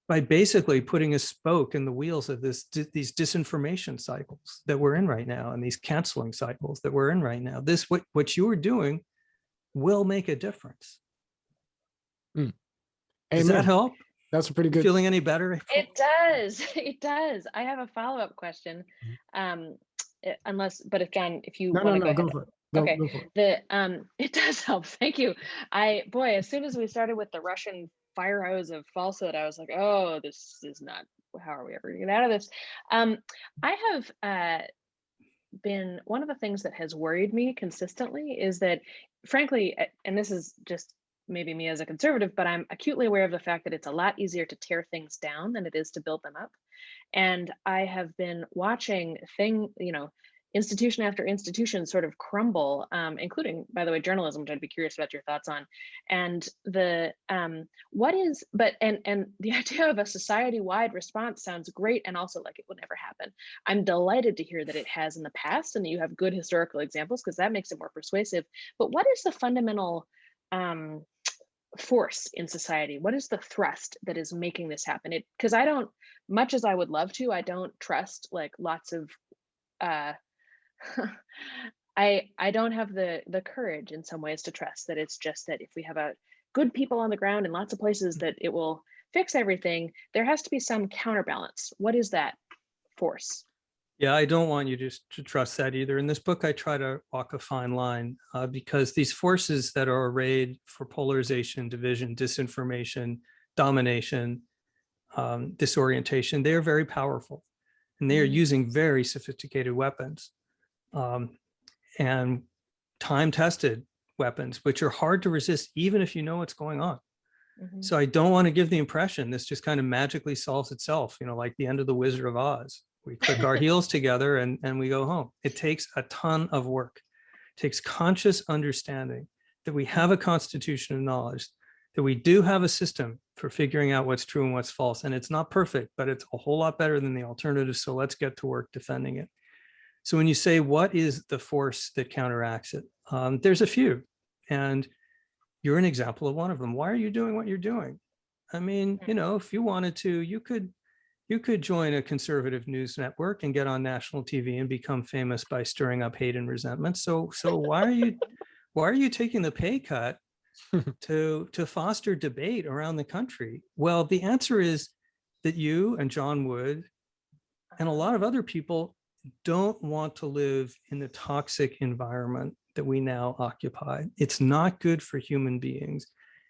Speaker 3: by basically putting a spoke in the wheels of these disinformation cycles that we're in right now, and these canceling cycles that we're in right now. What you are doing will make a difference. Does that help?
Speaker 1: That's a pretty good.
Speaker 3: Feeling any better?
Speaker 2: It does. It does. I have a follow-up question. But if John, if you want to
Speaker 1: go for it.
Speaker 2: Okay.
Speaker 1: Go for it.
Speaker 2: It does help. Thank you. As soon as we started with the Russian fire hose of falsehood, I was like, oh, this is not, how are we ever gonna get out of this? I have been, one of the things that has worried me consistently is that, frankly, and this is just maybe me as a conservative, but I'm acutely aware of the fact that it's a lot easier to tear things down than it is to build them up. And I have been watching institution after institution sort of crumble, including, by the way, journalism, which I'd be curious about your thoughts on. And the the idea of a society-wide response sounds great, and also like it would never happen. I'm delighted to hear that it has in the past and that you have good historical examples, because that makes it more persuasive. But what is the fundamental force in society? What is the thrust that is making this happen? Because I don't, much as I would love to, I don't trust like lots of I don't have the courage in some ways to trust that it's just that if we have a good people on the ground in lots of places that it will fix everything. There has to be some counterbalance. What is that force?
Speaker 3: Yeah, I don't want you to trust that either. In this book, I try to walk a fine line because these forces that are arrayed for polarization, division, disinformation, domination, disorientation, they are very powerful, and they are using very sophisticated weapons and time-tested weapons, which are hard to resist, even if you know what's going on. So I don't want to give the impression this just kind of magically solves itself, like the end of the Wizard of Oz. We click our heels together and we go home. It takes a ton of work. It takes conscious understanding that we have a constitution of knowledge, that we do have a system for figuring out what's true and what's false. And it's not perfect, but it's a whole lot better than the alternative. So let's get to work defending it. So when you say, what is the force that counteracts it? There's a few, and you're an example of one of them. Why are you doing what you're doing? I mean, if you wanted to, you could join a conservative news network and get on national TV and become famous by stirring up hate and resentment. So why are you taking the pay cut to foster debate around the country? Well, the answer is that you and John Wood and a lot of other people don't want to live in the toxic environment that we now occupy. It's not good for human beings.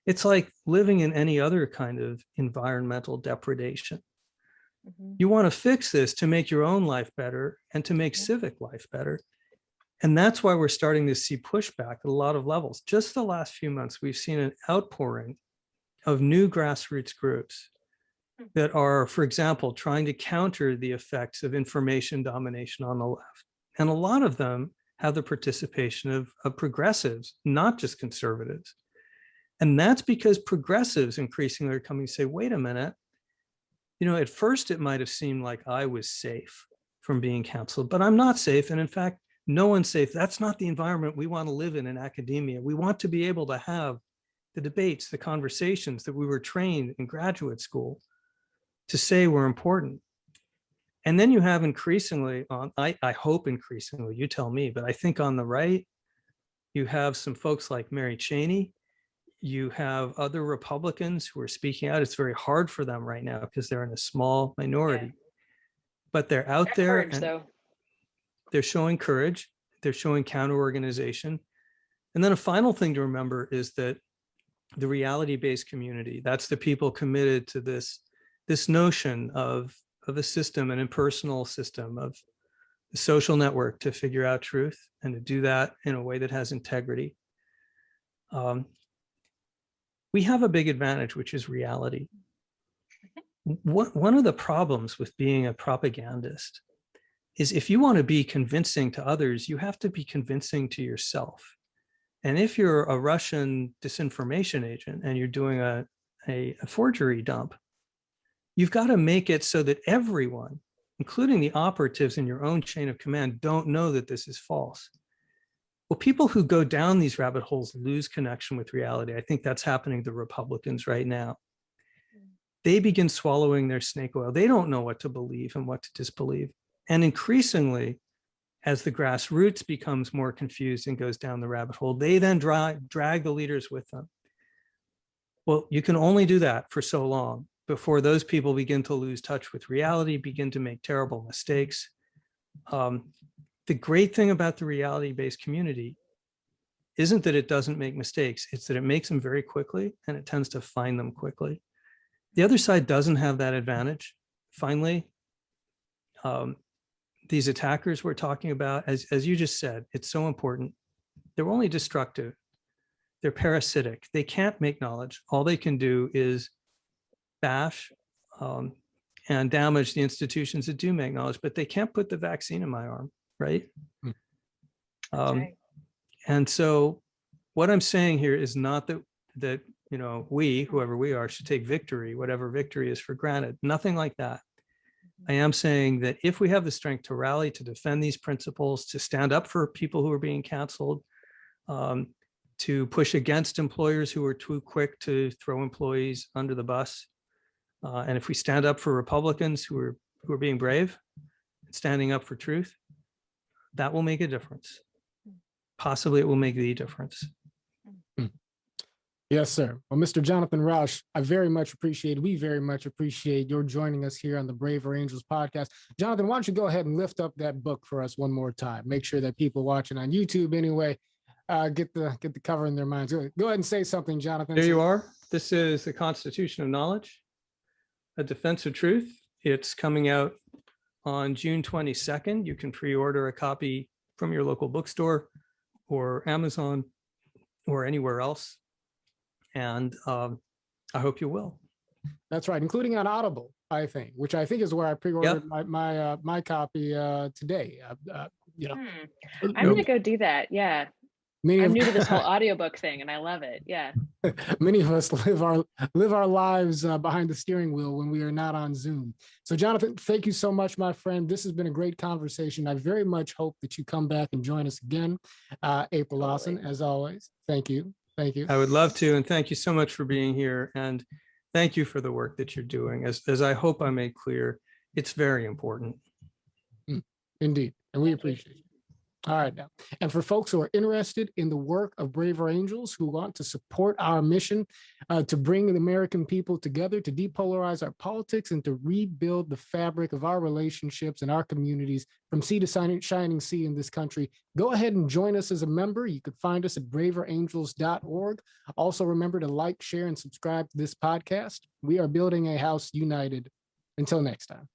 Speaker 3: It's like living in any other kind of environmental depredation. You want to fix this to make your own life better and to make civic life better. And that's why we're starting to see pushback at a lot of levels. Just the last few months, we've seen an outpouring of new grassroots groups that are, for example, trying to counter the effects of information domination on the left. And a lot of them have the participation of progressives, not just conservatives. And that's because progressives increasingly are coming to say, wait a minute, at first it might have seemed like I was safe from being canceled, but I'm not safe. And in fact, no one's safe. That's not the environment we want to live in academia. We want to be able to have the debates, the conversations that we were trained in graduate school to say were important. And then you have increasingly I hope increasingly, you tell me, but I think on the right, you have some folks like Mary Cheney. You have other Republicans who are speaking out. It's very hard for them right now because they're in a small minority, but they're out there and they're showing courage. They're showing counter-organization. And then a final thing to remember is that the reality-based community, that's the people committed to this notion of a system, an impersonal system of the social network to figure out truth and to do that in a way that has integrity. We have a big advantage, which is reality. One of the problems with being a propagandist is if you want to be convincing to others, you have to be convincing to yourself. And if you're a Russian disinformation agent and you're doing a forgery dump, you've got to make it so that everyone, including the operatives in your own chain of command, don't know that this is false. Well, people who go down these rabbit holes lose connection with reality. I think that's happening to Republicans right now. They begin swallowing their snake oil. They don't know what to believe and what to disbelieve. And increasingly, as the grassroots becomes more confused and goes down the rabbit hole, they then drag the leaders with them. Well, you can only do that for so long before those people begin to lose touch with reality, begin to make terrible mistakes. The great thing about the reality-based community isn't that it doesn't make mistakes, it's that it makes them very quickly and it tends to find them quickly. The other side doesn't have that advantage. Finally, these attackers we're talking about, as you just said, it's so important. They're only destructive. They're parasitic. They can't make knowledge. All they can do is bash and damage the institutions that do make knowledge, but they can't put the vaccine in my arm, right?
Speaker 2: Right.
Speaker 3: And so what I'm saying here is not that you know, we, whoever we are, should take victory, whatever victory is, for granted. Nothing like that. I am saying that if we have the strength to rally, to defend these principles, to stand up for people who are being canceled, to push against employers who are too quick to throw employees under the bus, and if we stand up for Republicans who are being brave, standing up for truth, that will make a difference. Possibly it will make the difference.
Speaker 1: Yes, sir. Well, Mr. Jonathan Rauch, we very much appreciate your joining us here on the Braver Angels podcast. Jonathan, why don't you go ahead and lift up that book for us one more time? Make sure that people watching on YouTube anyway, get the cover in their minds. Go ahead and say something, Jonathan.
Speaker 3: There you are. This is The Constitution of Knowledge, A Defense of Truth. It's coming out on June 22nd. You can pre-order a copy from your local bookstore or Amazon or anywhere else. And I hope you will.
Speaker 1: That's right, including on Audible, I think, which I think is where I pre-ordered my copy today. You know,
Speaker 2: I'm gonna go do that. Yeah, I'm new to this whole audiobook thing, and I love it. Yeah,
Speaker 1: many of us live our lives behind the steering wheel when we are not on Zoom. So, Jonathan, thank you so much, my friend. This has been a great conversation. I very much hope that you come back and join us again. April Lawson, as always, thank you. Thank you.
Speaker 3: I would love to. And thank you so much for being here. And thank you for the work that you're doing. As I hope I made clear, it's very important.
Speaker 1: Indeed. And we appreciate it. All right, now. And for folks who are interested in the work of Braver Angels, who want to support our mission to bring the American people together, to depolarize our politics, and to rebuild the fabric of our relationships and our communities from sea to shining sea in this country, go ahead and join us as a member. You could find us at braverangels.org. Also, remember to like, share, and subscribe to this podcast. We are building a house united. Until next time.